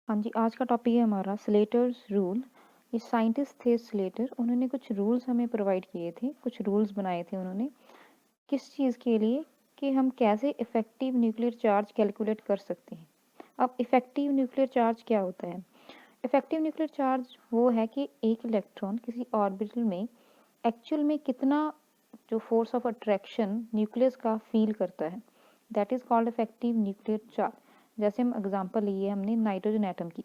हाँ जी, आज का टॉपिक है हमारा स्लेटर्स रूल। ये साइंटिस्ट थे स्लेटर, उन्होंने कुछ रूल्स हमें प्रोवाइड किए थे, कुछ रूल्स बनाए थे उन्होंने। किस चीज़ के लिए? कि हम कैसे इफ़ेक्टिव न्यूक्लियर चार्ज कैलकुलेट कर सकते हैं। अब इफ़ेक्टिव न्यूक्लियर चार्ज क्या होता है? इफ़ेक्टिव न्यूक्लियर चार्ज वो है कि एक इलेक्ट्रॉन किसी ऑर्बिटल में एक्चुअल में कितना जो फोर्स ऑफ अट्रैक्शन न्यूक्लियस का फील करता है, that is called effective nuclear charge. जैसे हम एग्जांपल लिए हमने नाइट्रोजन एटम की।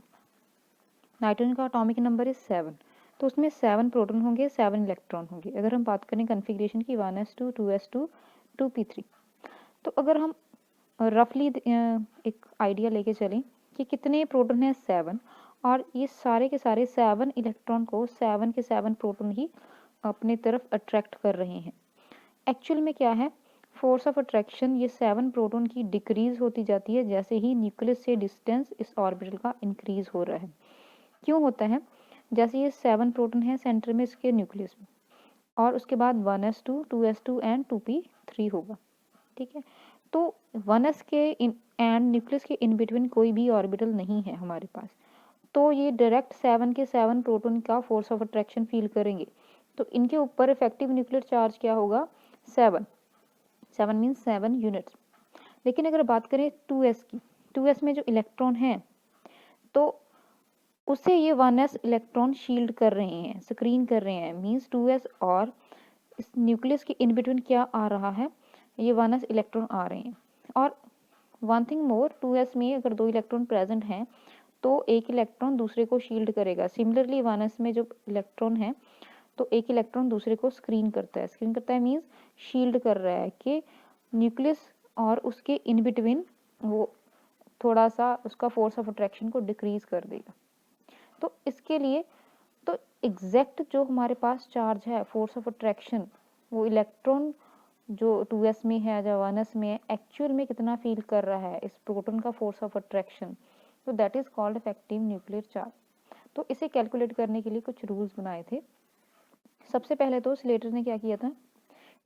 नाइट्रोजन का एटॉमिक नंबर इज 7, तो उसमें 7 प्रोटॉन होंगे, 7 इलेक्ट्रॉन होंगे। अगर हम बात करें कन्फिग्रेशन की 1s2 2s2 2p3, तो अगर हम रफली एक आइडिया लेके चलें कि कितने प्रोटॉन हैं 7, और ये सारे के सारे 7 इलेक्ट्रॉन को 7 के 7 प्रोटॉन ही अपने तरफ अट्रैक्ट कर रहे हैं। एक्चुअल में क्या है, फोर्स ऑफ अट्रैक्शन ये 7 प्रोटॉन की डिक्रीज होती जाती है जैसे ही न्यूक्लियस से डिस्टेंस इस ऑर्बिटल का इंक्रीज हो रहा है। क्यों होता है? जैसे ये 7 प्रोटॉन है सेंटर में इसके न्यूक्लियस में, और उसके बाद 1s2 2s2 एंड 2p3 होगा। ठीक है, तो 1s के एंड न्यूक्लियस के इन बिटवीन कोई भी ऑर्बिटल नहीं है हमारे पास, तो ये डायरेक्ट 7 के 7 प्रोटॉन का फोर्स ऑफ अट्रैक्शन फील करेंगे। तो इनके ऊपर इफेक्टिव न्यूक्लियर चार्ज क्या होगा? 7। 7 मीन्स 7 यूनिट्स। लेकिन अगर बात करें 2s की, 2s में जो इलेक्ट्रॉन है, तो उसे ये 1s इलेक्ट्रॉन शील्ड कर रहे हैं, स्क्रीन कर रहे हैं। मीन्स 2s और इस न्यूक्लियस के इन बिटवीन क्या आ रहा है? ये 1s इलेक्ट्रॉन आ रहे हैं। और वन थिंग मोर, 2s में अगर 2 इलेक्ट्रॉन प्रेजेंट हैं तो एक इलेक्ट्रॉन दूसरे को शील्ड करेगा। सिमिलरली 1s में जो इलेक्ट्रॉन है तो एक इलेक्ट्रॉन दूसरे को स्क्रीन करता है। स्क्रीन करता है मीन्स शील्ड कर रहा है कि न्यूक्लियस और उसके इन बिटवीन वो थोड़ा सा उसका फोर्स ऑफ अट्रैक्शन को डिक्रीज कर देगा। तो इसके लिए तो एग्जैक्ट जो हमारे पास चार्ज है, फोर्स ऑफ अट्रैक्शन, वो इलेक्ट्रॉन जो 2s में है या 1s में है, एक्चुअल में कितना फील कर रहा है इस प्रोटॉन का फोर्स ऑफ अट्रैक्शन, तो that is called effective nuclear charge. तो इसे कैलकुलेट करने के लिए कुछ रूल्स बनाए थे। सबसे पहले तो स्लेटर ने क्या किया था,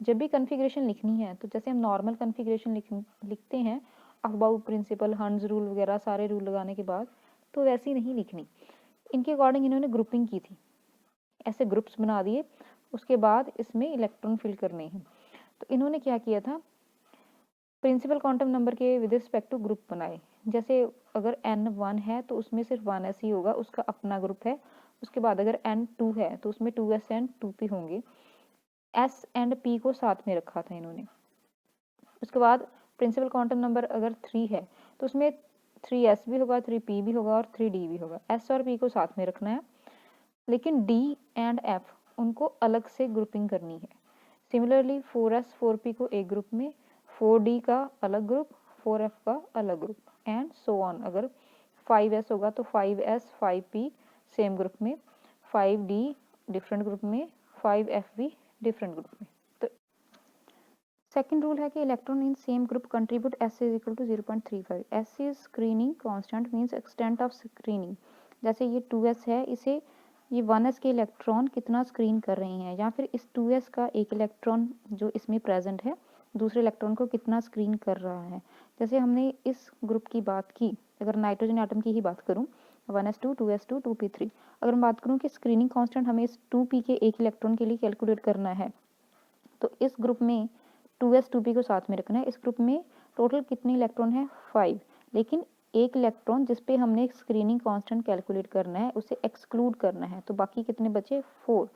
जब भी कन्फिग्रेशन लिखनी है तो जैसे हम नॉर्मल कन्फिग्रेशन लिखते हैं, अबाउ प्रिंसिपल, हंड्स रूल वगैरह सारे रूल लगाने के बाद, तो वैसी नहीं लिखनी। इनके अकॉर्डिंग इन्होंने ग्रुपिंग की थी, ऐसे ग्रुप्स बना दिए, उसके बाद इसमें इलेक्ट्रॉन फिल करने हैं। तो इन्होंने क्या किया था, प्रिंसिपल क्वांटम नंबर के विद रिस्पेक्ट टू ग्रुप बनाए। जैसे अगर n1 है तो उसमें सिर्फ 1s ही होगा, उसका अपना ग्रुप है। उसके बाद अगर n2 है तो उसमें 2s एंड 2p होंगे। s एंड p को साथ में रखा था इन्होंने। उसके बाद प्रिंसिपल क्वांटम नंबर अगर 3 है तो उसमें 3s भी होगा, 3p भी होगा और 3d भी होगा। s और p को साथ में रखना है, लेकिन d एंड f उनको अलग से ग्रुपिंग करनी है। सिमिलरली 4s 4p को एक ग्रुप में, 4d का अलग ग्रुप, 4f का अलग ग्रुप, एंड सो ऑन। अगर 5s होगा तो 5s 5p सेम ग्रुप में, 5d डिफरेंट ग्रुप में, 5f भी डिफरेंट ग्रुप में। तो सेकेंड रूल है कि electron in same group contribute s is equal to 0.35। s is screening constant means extent of screening. जैसे ये 2s है, इसे ये 1s के इलेक्ट्रॉन कितना स्क्रीन कर रहे हैं, या फिर इस 2s का एक इलेक्ट्रॉन जो इसमें प्रेजेंट है दूसरे इलेक्ट्रॉन को कितना स्क्रीन कर रहा है। जैसे हमने इस ग्रुप की बात की, अगर नाइट्रोजन एटम की ही बात करूँ, 1s2 2s2 2p3, अगर मैं बात करूँ कि स्क्रीनिंग कांस्टेंट हमें इस 2p के एक इलेक्ट्रॉन के लिए कैलकुलेट करना है, तो इस ग्रुप में 2s 2p को साथ में रखना है। इस ग्रुप में टोटल कितने इलेक्ट्रॉन है? 5। लेकिन एक इलेक्ट्रॉन जिस पे हमने स्क्रीनिंग कांस्टेंट कैलकुलेट करना है उसे एक्सक्लूड करना है, तो बाकी कितने बचे? 4।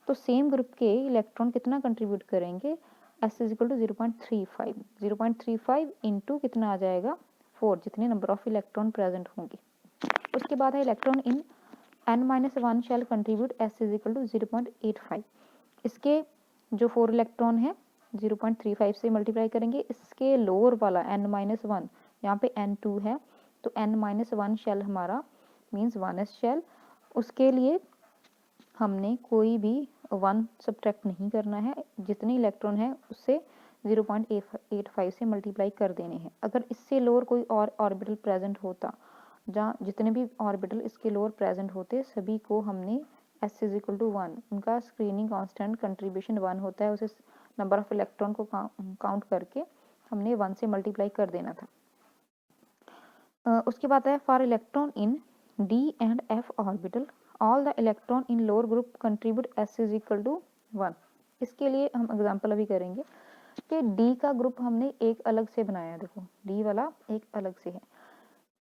तो सेम ग्रुप के इलेक्ट्रॉन कितना कंट्रीब्यूट करेंगे? s is equal to 0.35। 0.35 into कितना आ जाएगा? 4, जितने नंबर ऑफ इलेक्ट्रॉन प्रेजेंट होंगे। उसके बाद है electron in n-1 shell contribute s is equal to 0.85। इसके जो 4 इलेक्ट्रॉन है 0.35 से मल्टीप्लाई करेंगे। इसके लोअर वाला n-1, यहाँ पे n2 है तो n-1 शेल हमारा मीन्स 1s शेल, उसके लिए हमने कोई भी 1 सब्ट्रैक्ट नहीं करना है, जितने इलेक्ट्रॉन है उससे 0.85 से मल्टीप्लाई कर देने हैं। अगर इससे लोअर कोई और ऑर्बिटल प्रेजेंट होता, जहाँ जितने भी ऑर्बिटल इसके लोअर प्रेजेंट होते सभी को हमने s इज इक्वल टू 1, उनका स्क्रीनिंग कांस्टेंट कंट्रीब्यूशन 1 होता है, उसे नंबर ऑफ इलेक्ट्रॉन को काउंट करके हमने 1 से मल्टीप्लाई कर देना था। उसके बाद है for electron in D and F orbital, all the electron in lower group contribute S is equal to 1। इसके लिए हम एग्जांपल अभी करेंगे कि D का ग्रुप हमने एक अलग से बनाया, देखो D वाला एक अलग से है,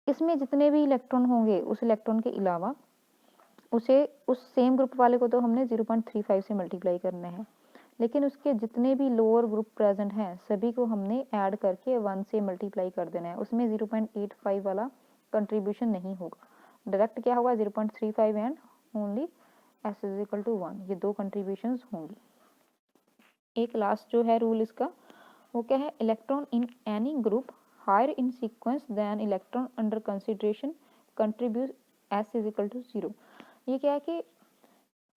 इसमें जितने भी इलेक्ट्रॉन होंगे उस इलेक्ट्रॉन के अलावा उसे उस सेम ग्रुप वाले को तो हमने 0.35 से मल्टीप्लाई करना है, लेकिन उसके जितने भी लोअर ग्रुप प्रेजेंट हैं सभी को हमने ऐड करके 1 से मल्टीप्लाई कर देना है। उसमें 0.85 वाला कंट्रीब्यूशन नहीं होगा, डायरेक्ट क्या होगा 0.35 and only S is equal to 1, ये दो कंट्रीब्यूशंस होंगी। एक लास्ट जो है रूल इसका वो क्या है, electron in any group higher in sequence than electron under consideration contribute S is equal to 0। ये क्या है कि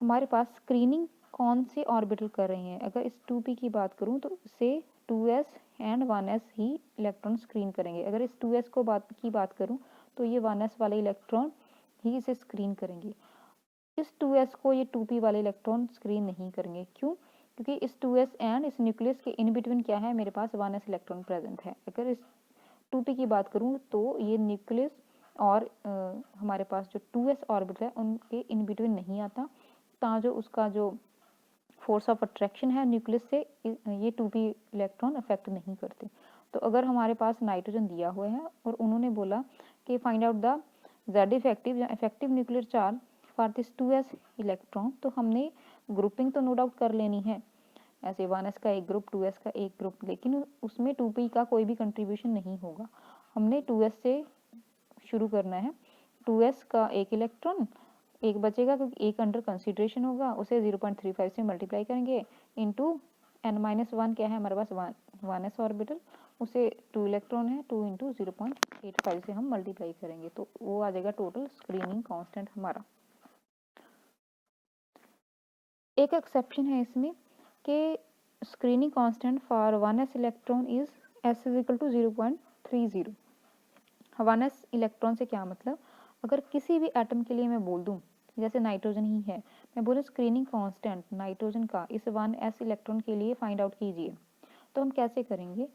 हमारे पास स्क्रीनिंग कौन से ऑर्बिटल कर रहे हैं, अगर इस 2p की बात करूं तो इसे 2s and 1s he electron screen करेंगे। अगर इस 2s की बात करूं तो ये 1s वाले इलेक्ट्रॉन ही इसे स्क्रीन करेंगे। इस 2s को ये 2p वाले इलेक्ट्रॉन स्क्रीन नहीं करेंगे, क्यों? क्योंकि इस 2s एंड इस न्यूक्लियस के इन बिटवीन क्या है, मेरे पास 1s इलेक्ट्रॉन प्रेजेंट है। अगर इस 2p की बात करूं तो ये न्यूक्लियस और हमारे पास जो 2s ऑर्बिटल है उनके इन बिटवीन नहीं आता, ता जो उसका जो फोर्स ऑफ अट्रैक्शन है न्यूक्लियस से ये 2p इलेक्ट्रॉन अफेक्ट नहीं करते। तो अगर हमारे पास नाइट्रोजन दिया हुआ है और उन्होंने बोला कि find out the Z effective या effective nuclear charge for this 2s electron, तो हमने ग्रुपिंग तो नो डाउट कर लेनी है, ऐसे 1s का एक ग्रुप 2s का एक ग्रुप, लेकिन उसमें 2p का कोई भी कंट्रीब्यूशन नहीं होगा। हमने 2s से शुरू करना है, 2s का एक इलेक्ट्रॉन एक बचेगा क्योंकि एक अंडर कंसिडरेशन होगा, उसे 0.35 से मल्टीप्लाई करेंगे इनटू n-1 क्या है हमारे पास 1s ऑर्बिटल, उसे 2 इलेक्ट्रॉन है, 2 इंटू 0.85 से हम मल्टीप्लाई करेंगे, तो वो आ जाएगा टोटल स्क्रीनिंग कांस्टेंट हमारा। एक एक्सेप्शन है इसमें कि screening constant for 1s electron is S is equal to 0.30। 1s electron से क्या मतलब, अगर किसी भी एटम के लिए मैं बोल दूं जैसे नाइट्रोजन ही है, मैं बोलूँ स्क्रीनिंग कांस्टेंट नाइट्रोजन का इस 1s इलेक्ट्रॉन के लिए फाइंड आउट कीजिए, तो हम कैसे करेंगे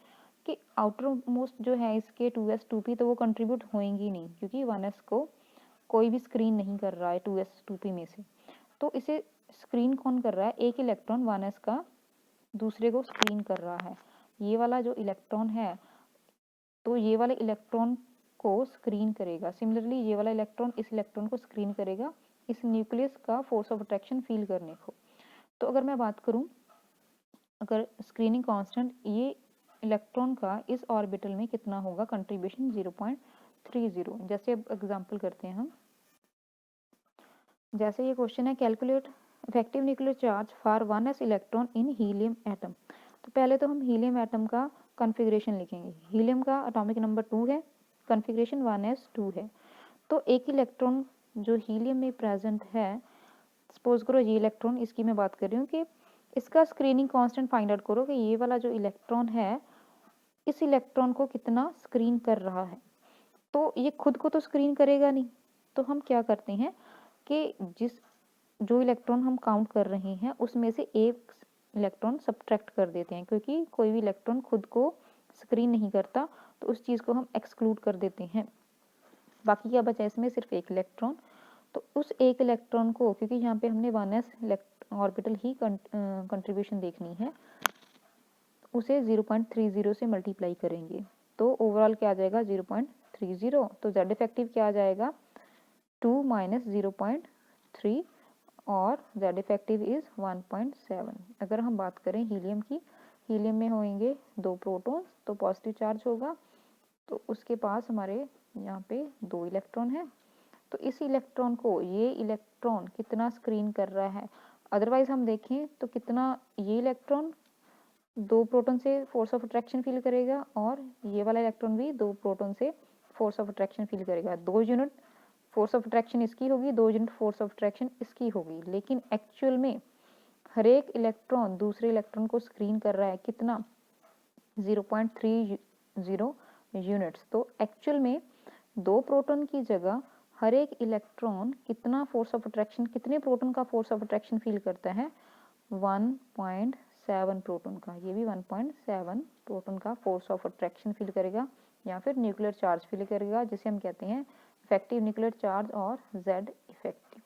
कि आउटर मोस्ट जो है इसके 2s 2p तो वो कंट्रीब्यूट होएंगी नहीं, क्योंकि 1s को कोई भी स्क्रीन नहीं कर रहा है 2s 2p में से, तो इसे स्क्रीन कौन कर रहा है, एक इलेक्ट्रॉन 1s का दूसरे को स्क्रीन कर रहा है। ये वाला जो इलेक्ट्रॉन है तो ये वाले इलेक्ट्रॉन को स्क्रीन करेगा, सिमिलरली ये वाला इलेक्ट्रॉन इस इलेक्ट्रॉन को स्क्रीन करेगा इस न्यूक्लियस का फोर्स ऑफ अट्रैक्शन फील करने को। तो अगर मैं बात करूं, अगर स्क्रीनिंग कांस्टेंट ये इलेक्ट्रॉन का इस ऑर्बिटल में कितना होगा कंट्रीब्यूशन 0.30, जैसे अब एग्जांपल करते हैं हम, जैसे ये क्वेश्चन है calculate effective nuclear charge for 1s electron in helium atom. तो पहले तो हम हीलियम एटम का कॉन्फ़िगरेशन लिखेंगे, हीलियम का एटॉमिक नंबर 2 है, कॉन्फ़िगरेशन 1s2 है, तो एक इलेक्ट्रॉन जो हीलियम में प्रेजेंट है, सपोज करो ये इलेक्ट्रॉन, इसकी मैं बात कर रही हूँ कि इसका स्क्रीनिंग कांस्टेंट फाइंड आउट करो कि ये वाला जो इलेक्ट्रॉन है इस इलेक्ट्रॉन को कितना स्क्रीन कर रहा है। तो ये खुद को तो स्क्रीन करेगा नहीं, तो हम क्या करते हैं कि जो इलेक्ट्रॉन हम काउंट कर रहे हैं उसमें से एक इलेक्ट्रॉन सब्ट्रैक्ट कर देते हैं, क्योंकि कोई भी इलेक्ट्रॉन खुद को स्क्रीन नहीं करता तो उस चीज़ को हम एक्सक्लूड कर देते हैं। बाकी क्या बचा इसमें, सिर्फ एक इलेक्ट्रॉन, तो उस एक इलेक्ट्रॉन को, क्योंकि यहाँ पे हमने 1s ऑर्बिटल ही कंट्रीब्यूशन देखनी है, उसे 0.30 से मल्टीप्लाई करेंगे, तो ओवरऑल क्या आ जाएगा 0.30, तो Z इफेक्टिव क्या आ जाएगा 2 माइनस 0.3 और Z इफेक्टिव इज 1.7। अगर हम बात करें हीलियम की, हीलियम में होंगे 2 प्रोटॉन्स, तो पॉजिटिव चार्ज होगा, तो उसके पास हमारे यहाँ पे 2 इलेक्ट्रॉन है, तो इस इलेक्ट्रॉन को ये इलेक्ट्रॉन कितना स्क्रीन कर रहा है, अदरवाइज हम देखें तो कितना ये इलेक्ट्रॉन 2 प्रोटॉन से फोर्स ऑफ अट्रैक्शन फील करेगा और ये वाला इलेक्ट्रॉन भी 2 प्रोटॉन से फोर्स ऑफ अट्रैक्शन फील करेगा, 2 यूनिट फोर्स ऑफ अट्रैक्शन इसकी होगी, 2 यूनिट फोर्स ऑफ अट्रैक्शन इसकी होगी, लेकिन एक्चुअल में हर एक इलेक्ट्रॉन दूसरे इलेक्ट्रॉन को स्क्रीन कर रहा है कितना 0.30 यूनिट्स, तो एक्चुअल में 2 प्रोटॉन की जगह हर एक इलेक्ट्रॉन कितना फोर्स ऑफ अट्रैक्शन, कितने प्रोटॉन का फोर्स ऑफ अट्रैक्शन फील करता है 1.7 प्रोटॉन का, ये भी 1.7 प्रोटॉन का फोर्स ऑफ अट्रैक्शन फील करेगा या फिर न्यूक्लियर चार्ज फील करेगा, जिसे हम कहते हैं इफेक्टिव न्यूक्लियर चार्ज और Z इफेक्टिव।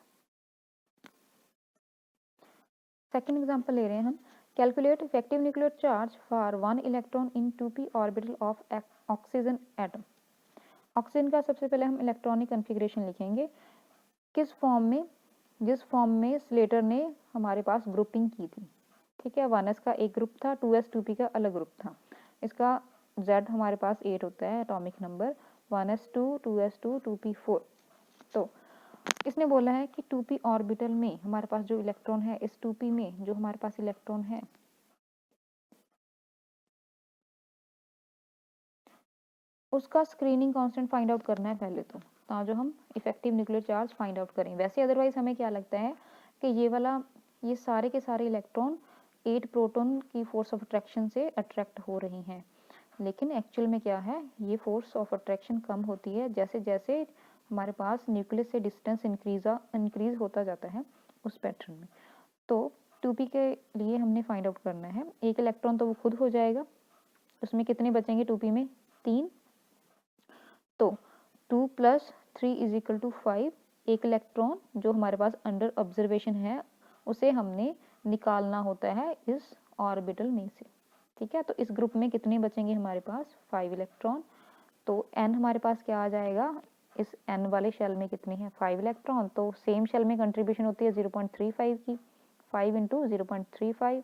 सेकेंड एग्जाम्पल ले रहे हैं हम, calculate effective nuclear charge for 1 electron in 2p orbital of oxygen atom. Oxygen का सबसे पहले हम इलेक्ट्रॉनिक कन्फिग्रेशन लिखेंगे, किस फॉर्म में, जिस फॉर्म में स्लेटर ने हमारे पास ग्रुपिंग की थी। ठीक है, 1s का एक ग्रुप था, 2s 2p का अलग ग्रुप था। इसका Z हमारे पास 8 होता है atomic number, 1s2 2s2 2p4। तो इसने बोला है कि 2p ऑर्बिटल में हमारे पास जो इलेक्ट्रॉन है, इस 2p में जो हमारे पास इलेक्ट्रॉन है उसका स्क्रीनिंग कांस्टेंट फाइंड आउट करना है पहले तो जो हम effective nuclear charge find out करें। वैसे अदरवाइज हमें क्या लगता है कि ये सारे के सारे इलेक्ट्रॉन 8 प्रोटॉन की फोर्स ऑफ अट्रैक्शन से अट्रैक्ट हो रही हैं, लेकिन एक्चुअल में क्या है, ये फोर्स ऑफ अट्रैक्शन कम होती है जैसे जैसे हमारे पास न्यूक्लियस से डिस्टेंस इंक्रीज होता जाता है उस पैटर्न में। तो 2p के लिए हमने फाइंड आउट करना है, एक इलेक्ट्रॉन तो वो खुद हो जाएगा, उसमें कितने बचेंगे 2p में, 3। तो 2 + 3 = 5। एक इलेक्ट्रॉन जो हमारे पास अंडर ऑब्जर्वेशन है उसे हमने निकालना होता है इस ऑर्बिटल में से। ठीक है, तो इस ग्रुप में कितने बचेंगे हमारे पास, 5 इलेक्ट्रॉन। तो n हमारे पास क्या आ जाएगा, इस n वाले शेल में कितने हैं, 5 इलेक्ट्रॉन। तो सेम शेल में कंट्रीब्यूशन होती है 0.35 की, 5 × 0.35,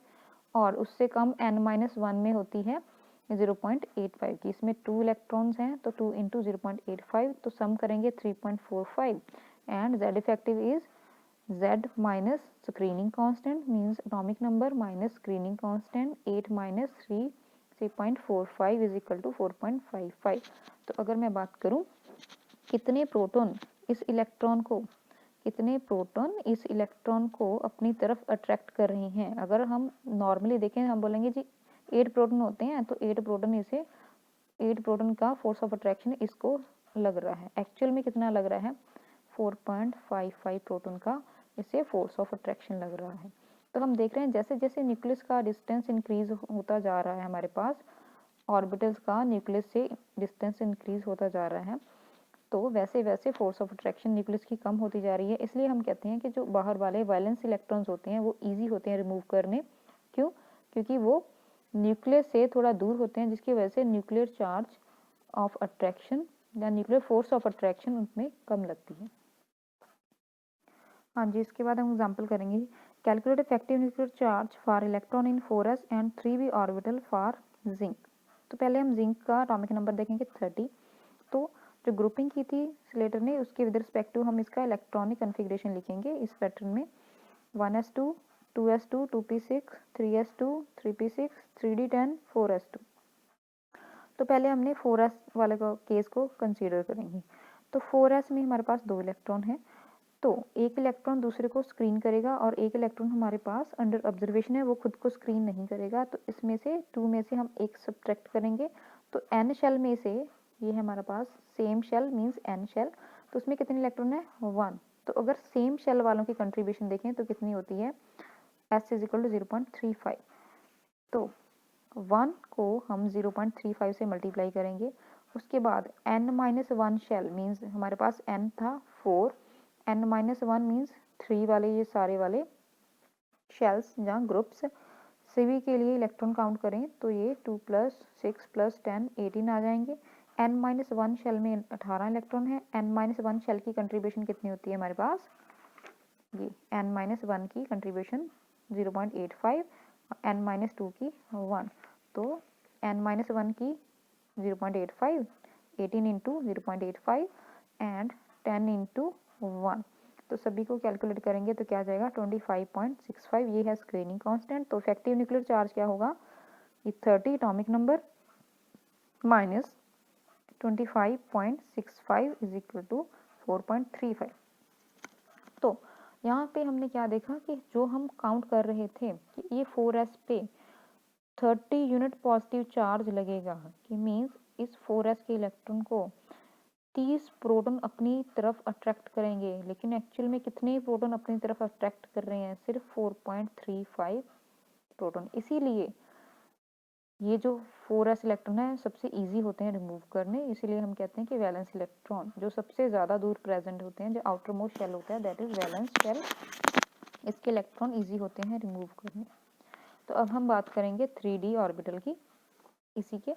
और उससे कम n-1 में होती है 0.85 की। इसमें 2 इलेक्ट्रॉन्स हैं तो 2 × 0.85, तो सम करेंगे 3.45, and Z effective is Z minus screening constant means atomic number minus screening constant, 8 - 3 3.45 = 4.55। तो अगर मैं बात करूं कितने प्रोटॉन इस इलेक्ट्रॉन को अपनी तरफ अट्रैक्ट कर रहे हैं, अगर हम नॉर्मली देखें हम बोलेंगे जी 8 प्रोटॉन होते हैं, तो 8 प्रोटॉन का फोर्स ऑफ अट्रैक्शन इसको लग रहा है। एक्चुअल में कितना लग रहा है, 4.55 प्रोटॉन का इसे फोर्स ऑफ अट्रैक्शन लग रहा है। तो हम देख रहे हैं जैसे जैसे न्यूक्लियस का डिस्टेंस इंक्रीज होता जा रहा है, हमारे पास ऑर्बिटल्स का न्यूक्लियस से डिस्टेंस इंक्रीज होता जा रहा है, तो वैसे वैसे फोर्स ऑफ अट्रैक्शन न्यूक्लियस की कम होती जा रही है। इसलिए हम कहते हैं कि जो बाहर वाले वैलेंस इलेक्ट्रॉन्स होते हैं वो ईजी होते हैं रिमूव करने। क्यों, क्योंकि वो न्यूक्लियस से थोड़ा दूर होते हैं, जिसकी वजह से न्यूक्लियर चार्ज ऑफ अट्रैक्शन या न्यूक्लियर फोर्स ऑफ अट्रैक्शन उनमें कम लगती है। हाँ जी, इसके बाद हम एग्जाम्पल करेंगे, calculate effective nuclear charge for electron in 4s and 3p orbital for zinc. तो पहले हम जिंक का एटॉमिक नंबर देखेंगे 30। तो जो ग्रुपिंग की थी स्लेटर ने उसके विद रिस्पेक्ट टू हम इसका इलेक्ट्रॉनिक कन्फिग्रेशन लिखेंगे इस पैटर्न में, 1s2 2s2 2p6 3s2 3p6 3d10 4s2। तो पहले हमने 4s वाले केस को कंसीडर करेंगे। तो 4s में हमारे पास 2 इलेक्ट्रॉन है, तो एक इलेक्ट्रॉन दूसरे को स्क्रीन करेगा और एक इलेक्ट्रॉन हमारे पास अंडर ऑब्जर्वेशन है, वो खुद को स्क्रीन नहीं करेगा। तो इसमें से 2 में से हम एक सब्ट्रैक्ट करेंगे, तो n शेल में से ये है हमारे पास same shell means n shell, तो उसमें कितने इलेक्ट्रॉन है, 1। तो अगर सेम शेल वालों की कंट्रीब्यूशन देखें तो कितनी होती है, s = 0.35। तो 1 को हम 0.35 से मल्टीप्लाई करेंगे, उसके बाद n-1 शेल मींस हमारे पास n था 4, n-1 मींस 3 वाले ये सारे वाले शेल्स या ग्रुप्स। सभी के लिए इलेक्ट्रॉन काउंट करें तो ये 2 + 6 + 10 18 आ जाएंगे। n-1 शेल में 18 इलेक्ट्रॉन है, n-1 शेल की कंट्रीब्यूशन कितनी होती है हमारे पास, ये n-1 की कंट्रीब्यूशन 0.85, n-2 की 1, तो n-1 की 0.85, 18 × 0.85 एंड 10 × 1। तो सभी को कैलकुलेट करेंगे तो क्या आ जाएगा, 25.65। ये है स्क्रीनिंग कांस्टेंट। तो इफेक्टिव न्यूक्लियर चार्ज क्या होगा, ये 30 एटॉमिक नंबर माइनस 25.65 = 4.35। तो यहाँ पे हमने क्या देखा कि जो हम काउंट कर रहे थे कि ये 4s पे 30 यूनिट पॉजिटिव चार्ज लगेगा, कि मीन्स इस 4s के इलेक्ट्रॉन को 30 प्रोटॉन अपनी तरफ अट्रैक्ट करेंगे, लेकिन एक्चुअल में कितने प्रोटॉन अपनी तरफ अट्रैक्ट कर रहे हैं, सिर्फ 4.35 प्रोटॉन। इसीलिए ये जो 4s इलेक्ट्रॉन है सबसे इजी होते हैं रिमूव करने, इसीलिए हम कहते हैं कि वैलेंस इलेक्ट्रॉन जो सबसे ज़्यादा दूर प्रेजेंट होते हैं, जो आउटर मोस्ट शेल होता है दैट इज वैलेंस शेल, इसके इलेक्ट्रॉन इजी होते हैं रिमूव करने। तो अब हम बात करेंगे 3d ऑर्बिटल की इसी के।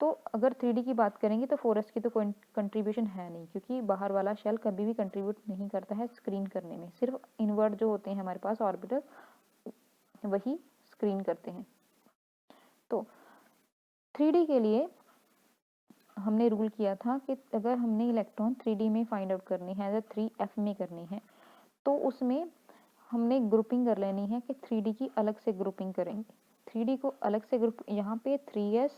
तो अगर 3d की बात करेंगे तो 4s की तो कोई कंट्रीब्यूशन है नहीं, क्योंकि बाहर वाला शेल कभी भी कंट्रीब्यूट नहीं करता है स्क्रीन करने में, सिर्फ इनवर्ट जो होते हैं हमारे पास ऑर्बिटल वही स्क्रीन करते हैं। तो 3d के लिए हमने रूल किया था कि अगर हमने इलेक्ट्रॉन 3d में फाइंड आउट करनी है या 3f में करनी है, तो उसमें हमने ग्रुपिंग कर लेनी है कि 3d की अलग से ग्रुपिंग करेंगे। 3d को अलग से ग्रुप, यहाँ पे 3s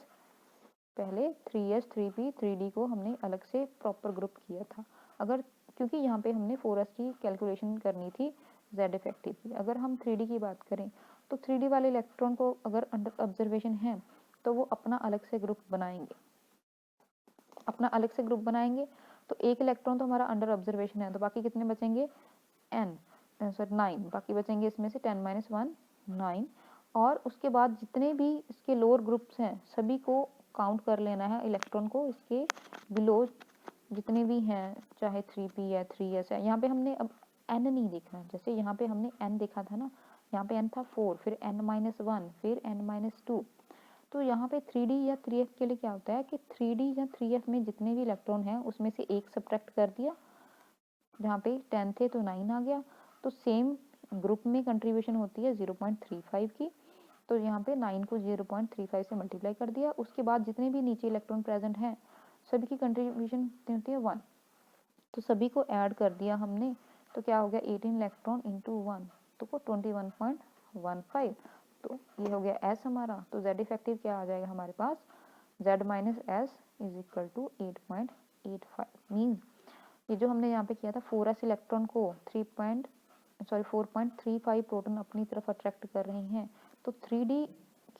पहले 3s 3p 3d को हमने अलग से प्रॉपर ग्रुप किया था। अगर क्योंकि यहाँ पे हमने 4s की कैलकुलेशन करनी थी z इफेक्टिव की। अगर हम 3d की बात करें तो 3d वाले इलेक्ट्रॉन को अगर अंडर ऑब्जर्वेशन है तो वो अपना अलग से ग्रुप बनाएंगे, अपना अलग से ग्रुप बनाएंगे। तो एक इलेक्ट्रॉन तो हमारा अंडर ऑब्जर्वेशन है, तो बाकी कितने बचेंगे n, सॉरी 9, बाकी बचेंगे इसमें से 10 - 1 9। और उसके बाद जितने भी इसके लोअर ग्रुप्स हैं सभी को काउंट कर लेना है इलेक्ट्रॉन को, इसके बिलो जितने भी हैं, चाहे 3p है 3s है। यहाँ पे हमने अब n नहीं देखना, जैसे यहाँ पे हमने n देखा था ना, यहाँ पे n था 4, फिर n - 1, फिर n - 2। तो यहाँ पे 3d या 3f के लिए क्या होता है कि 3d या 3f में जितने भी इलेक्ट्रॉन हैं उसमें से एक सब्ट्रैक्ट कर दिया, जहाँ पे 10 थे तो 9 आ गया। तो सेम ग्रुप में कंट्रीब्यूशन होती है 0.35 की, तो यहाँ पे 9 को 0.35 से मल्टीप्लाई कर दिया। उसके बाद जितने भी नीचे इलेक्ट्रॉन प्रेजेंट हैं सभी की कंट्रीब्यूशन कितनी होती है 1, तो सभी को ऐड कर दिया हमने। तो क्या हो गया 18 इलेक्ट्रॉन इंटू 1, तो 21.15। तो ये हो गया एस हमारा। तो जेड इफेक्टिव क्या आ जाएगा हमारे पास, z minus S is equal to 8.85। Means ये जो हमने यहाँ पे किया था 4s इलेक्ट्रॉन को 4.35 प्रोटॉन अपनी तरफ अट्रैक्ट कर रहे हैं, तो 3d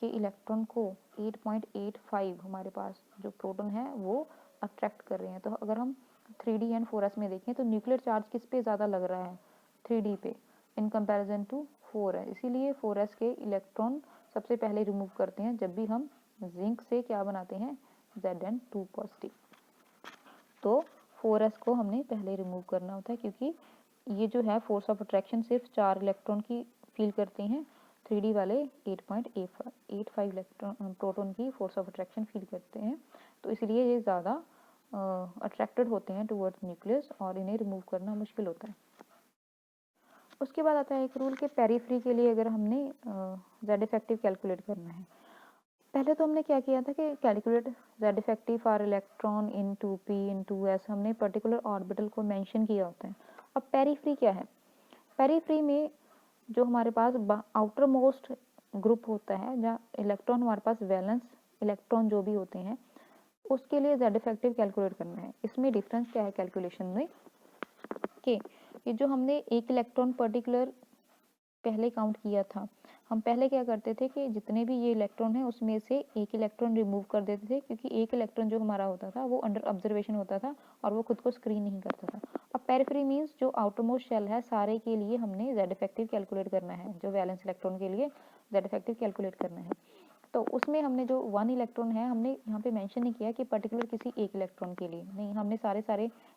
के इलेक्ट्रॉन को 8.85 हमारे पास जो प्रोटॉन है वो अट्रैक्ट कर रहे हैं। तो अगर हम 3d एंड 4s में देखें तो न्यूक्लियर चार्ज किस पे ज़्यादा लग रहा है, 3d पे इन कंपैरिजन टू 4 है, इसीलिए 4s के इलेक्ट्रॉन सबसे पहले रिमूव करते हैं जब भी हम जिंक से क्या बनाते हैं Zn2 पॉजिटिव। तो 4s को हमने पहले रिमूव करना होता है, क्योंकि ये जो है फोर्स ऑफ अट्रैक्शन सिर्फ 4 इलेक्ट्रॉन की फील करते हैं, 3d वाले 8.85 इलेक्ट्रॉन प्रोटॉन की फोर्स ऑफ अट्रैक्शन फील करते हैं। तो इसलिए ये ज़्यादा अट्रैक्टेड होते हैं टुवर्ड्स न्यूक्लियस और इन्हें रिमूव करना मुश्किल होता है। उसके बाद आता है एक रूल के पेरीफ्री के लिए अगर हमने जेड इफेक्टिव कैलकुलेट करना है, पहले तो हमने क्या किया था कि calculate Z effective for electron in 2p in 2s, हमने पर्टिकुलर ऑर्बिटल को मेंशन किया होता है। अब पेरीफ्री क्या है, पेरीफ्री में जो हमारे पास आउटर मोस्ट ग्रुप होता है जहाँ इलेक्ट्रॉन हमारे पास वैलेंस इलेक्ट्रॉन जो भी होते हैं उसके लिए जेड इफेक्टिव कैलकुलेट करना है। इसमें डिफरेंस क्या है कैलकुलेशन में कि ये जो हमने एक इलेक्ट्रॉन पर्टिकुलर पहले काउंट किया था, हम पहले क्या करते थे कि जितने भी ये इलेक्ट्रॉन है उसमें से एक इलेक्ट्रॉन रिमूव कर देते थे, क्योंकि एक इलेक्ट्रॉन जो हमारा होता था वो अंडर ऑब्जर्वेशन होता था और वो खुद को स्क्रीन नहीं करता था। अब पेरिफेरी मींस जो आउटर मोस्ट शेल है सारे के लिए हमने जेड इफेक्टिव कैलकुलेट करना है, जो वैलेंस इलेक्ट्रॉन के लिए जेड इफेक्टिव कैलकुलेट करना है। तो उसमें हमने जो 1 इलेक्ट्रॉन है हमने यहाँ पे मेंशन नहीं किया कि पर्टिकुलर किसी एक इलेक्ट्रॉन के लिए, नहीं, हमने सारे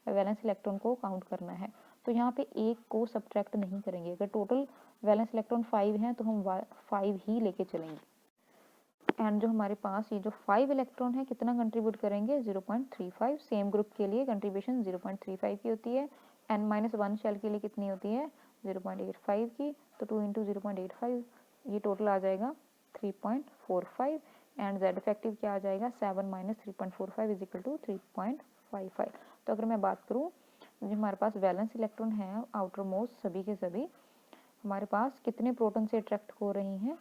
वैलेंस इलेक्ट्रॉन को काउंट करना है। तो यहाँ पे एक को सब्ट्रैक्ट नहीं करेंगे, अगर टोटल वैलेंस इलेक्ट्रॉन 5 हैं तो हम 5 ही लेके चलेंगे। एंड जो हमारे पास ये जो 5 इलेक्ट्रॉन है कितना कंट्रीब्यूट करेंगे 0.35, सेम ग्रुप के लिए कंट्रीब्यूशन 0.35 की होती है। n-1 शेल के लिए कितनी होती है 0.85 की, तो 2 इंटू 0.85 ये टोटल आ जाएगा 3.45 एंड जेड इफेक्टिव क्या आ जाएगा 7 - 3.45 इज इक्वल टू 3.55। तो अगर मैं बात करूँ जो हमारे पास वैलेंस इलेक्ट्रॉन है आउटर मोस्ट सभी के सभी हमारे पास कितने प्रोटॉन से अट्रैक्ट हो रही हैं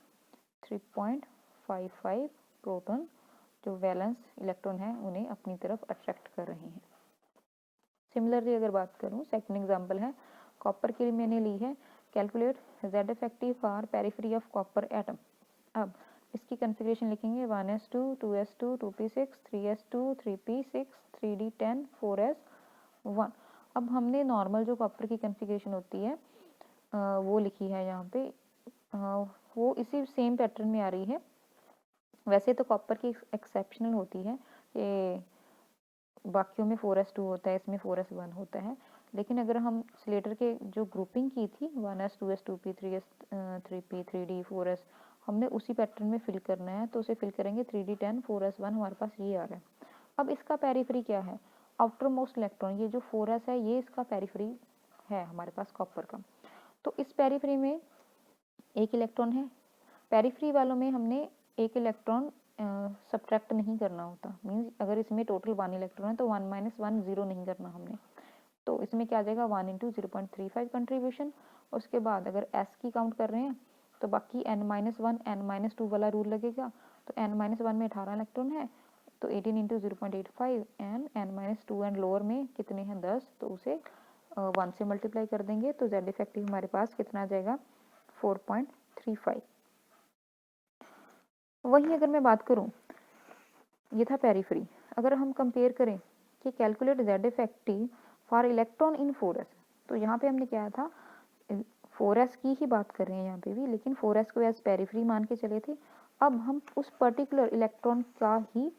3.55 प्रोटॉन जो वैलेंस इलेक्ट्रॉन है उन्हें अपनी तरफ अट्रैक्ट कर रहे हैं। सिमिलरली अगर बात करूँ सेकंड एग्जांपल है कॉपर के लिए मैंने ली है, calculate Z effective for periphery of copper atom. अब इसकी कॉन्फ़िगरेशन लिखेंगे 1s2 2s2 2p6 3s2 3p6 3d10 4s1। अब हमने नॉर्मल जो कॉपर की कॉन्फ़िगरेशन होती है वो लिखी है यहाँ पे, वो इसी सेम पैटर्न में आ रही है। वैसे तो कॉपर की एक्सेप्शनल होती है कि बाकियों में 4s2 होता है, इसमें 4s1 होता है। लेकिन अगर हम स्लेटर के जो ग्रुपिंग की थी 1s 2s 2p 3s 3p 3d 4s, हमने उसी पैटर्न में फिल करना है, तो उसे फिल करेंगे 3d10 4s1, हमारे पास ये आ रहा है। अब इसका पेरिफेरी क्या है, आउटर मोस्ट इलेक्ट्रॉन, ये जो 4s है ये इसका पेरिफेरी है हमारे पास कॉपर का। तो इस पेरिफेरी में एक इलेक्ट्रॉन है, पेरिफेरी वालों में हमने एक इलेक्ट्रॉन सब्ट्रैक्ट नहीं करना होता, मीन्स अगर इसमें टोटल 1 इलेक्ट्रॉन है तो 1 - 1 0 नहीं करना हमने। तो इसमें क्या आ जाएगा 1 × 0.35 कंट्रीब्यूशन। उसके बाद अगर s की काउंट कर रहे हैं तो बाकी n - 1 n - 2 वाला रूल लगेगा। तो n - 1 में 18 इलेक्ट्रॉन है, तो 18 × 0.85 एंड n - 2 एंड लोअर में कितने हैं 10, तो उसे 1 से मल्टीप्लाई कर देंगे, तो z इफेक्टिव हमारे पास कितना आ जाएगा 4.35। वहीं अगर मैं बात करूं, ये था पेरिफेरी। अगर हम कंपेयर करें कि calculate z effective for electron in 4s, तो यहाँ पे हमने क्या था 4s की ही बात कर रहे हैं यहाँ पे भी, लेकिन 4s को एज पेरिफेरी मान के चले थे। अब हम उस पर्टिकुलर इलेक्ट्रॉन का ही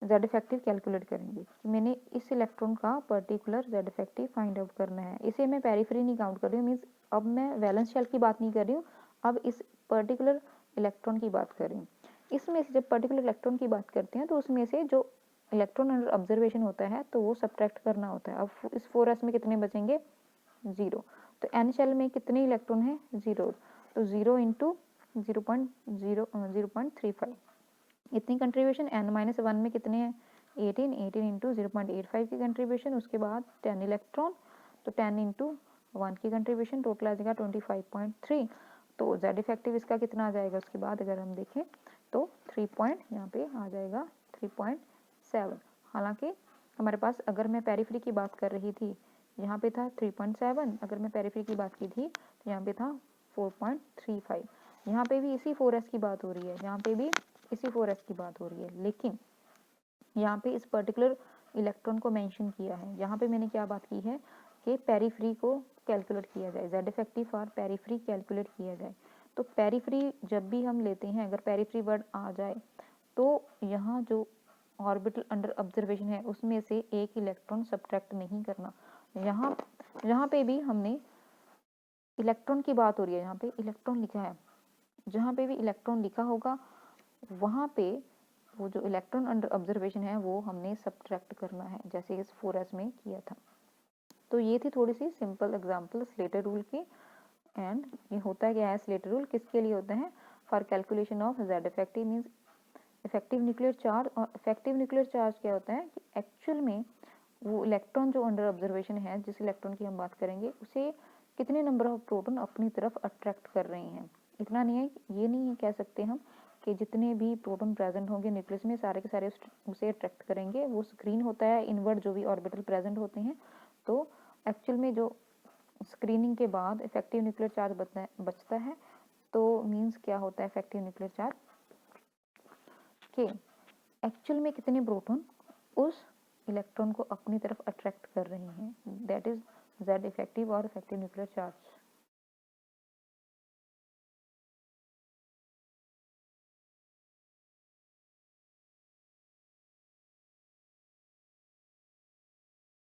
z इफेक्टिव कैलकुलेट करेंगे कि मैंने इस इलेक्ट्रॉन का particular z effective find out करना है। इसे मैं पेरिफेरी नहीं काउंट कर रही हूँ, मीन्स अब मैं वैलेंस शेल की बात नहीं कर रही हूँ, अब इस पर्टिकुलर इलेक्ट्रॉन की बात कर रही हूँ। इसमें से जब पर्टिकुलर इलेक्ट्रॉन की बात करते हैं तो उसमें से जो इलेक्ट्रॉन अंडर ऑब्जर्वेशन होता है तो वो सब्ट्रैक्ट करना होता है। अब इस 4s में कितने बचेंगे 0, तो n शेल में कितने इलेक्ट्रॉन है 0, तो 0 × 0.35 इतनी कंट्रीब्यूशन। n - 1 में कितने हैं 18 × 0.85 की कंट्रीब्यूशन। उसके बाद 10 इलेक्ट्रॉन, तो 10 × 1 की कंट्रीब्यूशन, टोटल आ जाएगा 25.3। तो z इफेक्टिव इसका कितना आ जाएगा, उसके बाद अगर हम देखें तो 3 यहाँ पे आ जाएगा 3.7। हालांकि हमारे पास अगर मैं पेरिफेरी की बात कर रही थी यहाँ पे था 3.7, अगर मैं पेरिफेरी की बात की थी तो यहाँ पे था 4.35। यहाँ पे भी इसी 4s की बात हो रही है, यहाँ पे भी इसी 4s की बात हो रही है, लेकिन यहाँ पे इस पर्टिकुलर इलेक्ट्रॉन को मेंशन किया है। यहाँ पे मैंने क्या बात की है कि पेरिफेरी को कैलकुलेट किया जाए, z effective for periphery calculate किया जाए। तो पेरिफेरी जब भी हम लेते हैं, अगर पेरिफेरी वर्ड आ जाए तो यहाँ जो ऑर्बिटल अंडर ऑब्जर्वेशन है उसमें से एक इलेक्ट्रॉन सब्ट्रैक्ट नहीं करना। यहाँ पे भी हमने इलेक्ट्रॉन की बात हो रही है, यहाँ पे इलेक्ट्रॉन लिखा है, जहाँ पे भी इलेक्ट्रॉन लिखा होगा वहाँ पे वो जो इलेक्ट्रॉन अंडर ऑब्जर्वेशन है वो हमने सब्ट्रैक्ट करना है, जैसे इस 4s में किया था। तो ये थी थोड़ी सी सिंपल एग्जांपल स्लेटर रूल की। एंड ये होता है क्या है स्लेटर रूल, किसके लिए होता है for calculation of z effective, means effective nuclear charge. और इफेक्टिव न्यूक्लियर चार्ज क्या होता है कि एक्चुअल में वो इलेक्ट्रॉन जो अंडर ऑब्जर्वेशन है, जिस इलेक्ट्रॉन की हम बात करेंगे, उसे कितने नंबर ऑफ प्रोटॉन अपनी तरफ अट्रैक्ट कर रहे हैं। इतना नहीं है, ये नहीं कह सकते हम कि जितने भी प्रोटॉन प्रेजेंट होंगे न्यूक्लियस में सारे के सारे उसे अट्रैक्ट करेंगे। वो स्क्रीन होता है इनवर्ड जो भी ऑर्बिटल प्रेजेंट होते हैं। तो एक्चुअल में जो स्क्रीनिंग के बाद इफेक्टिव न्यूक्लियर चार्ज बचता है, तो मीन्स क्या होता है इफेक्टिव न्यूक्लियर चार्ज के एक्चुअल में कितने प्रोटॉन उस इलेक्ट्रॉन को अपनी तरफ अट्रैक्ट कर रहे हैं, दैट इज z इफेक्टिव और इफेक्टिव न्यूक्लियर चार्ज।